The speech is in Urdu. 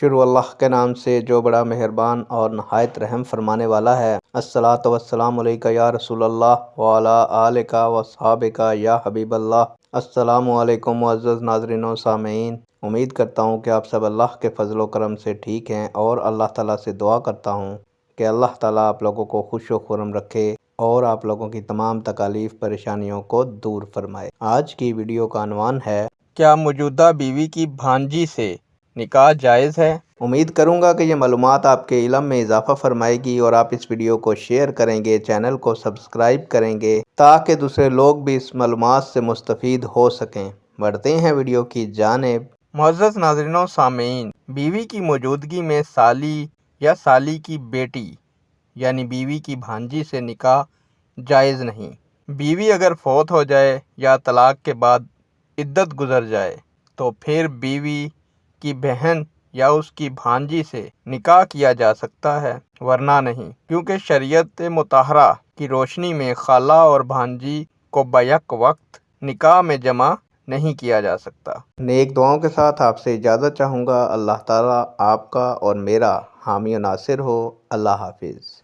شروع اللہ کے نام سے جو بڑا مہربان اور نہایت رحم فرمانے والا ہے۔ الصلاۃ والسلام علیکہ یا رسول اللہ وعلی آلک واصحابک یا حبیب اللہ۔ السلام علیکم معزز ناظرین و سامعین، امید کرتا ہوں کہ آپ سب اللہ کے فضل و کرم سے ٹھیک ہیں، اور اللہ تعالیٰ سے دعا کرتا ہوں کہ اللہ تعالیٰ آپ لوگوں کو خوش و خرم رکھے اور آپ لوگوں کی تمام تکالیف پریشانیوں کو دور فرمائے۔ آج کی ویڈیو کا عنوان ہے، کیا موجودہ بیوی کی بھانجی سے نکاح جائز ہے؟ امید کروں گا کہ یہ معلومات آپ کے علم میں اضافہ فرمائے گی اور آپ اس ویڈیو کو شیئر کریں گے، چینل کو سبسکرائب کریں گے تاکہ دوسرے لوگ بھی اس معلومات سے مستفید ہو سکیں۔ بڑھتے ہیں ویڈیو کی جانب۔ معزز ناظرین و سامعین، بیوی کی موجودگی میں سالی یا سالی کی بیٹی یعنی بیوی کی بھانجی سے نکاح جائز نہیں۔ بیوی اگر فوت ہو جائے یا طلاق کے بعد عدت گزر جائے تو پھر بیوی کی بہن یا اس کی بھانجی سے نکاح کیا جا سکتا ہے، ورنہ نہیں، کیونکہ شریعت مطہرہ کی روشنی میں خالہ اور بھانجی کو بیک وقت نکاح میں جمع نہیں کیا جا سکتا۔ نیک دعاؤں کے ساتھ آپ سے اجازت چاہوں گا۔ اللہ تعالیٰ آپ کا اور میرا حامی و ناصر ہو۔ اللہ حافظ۔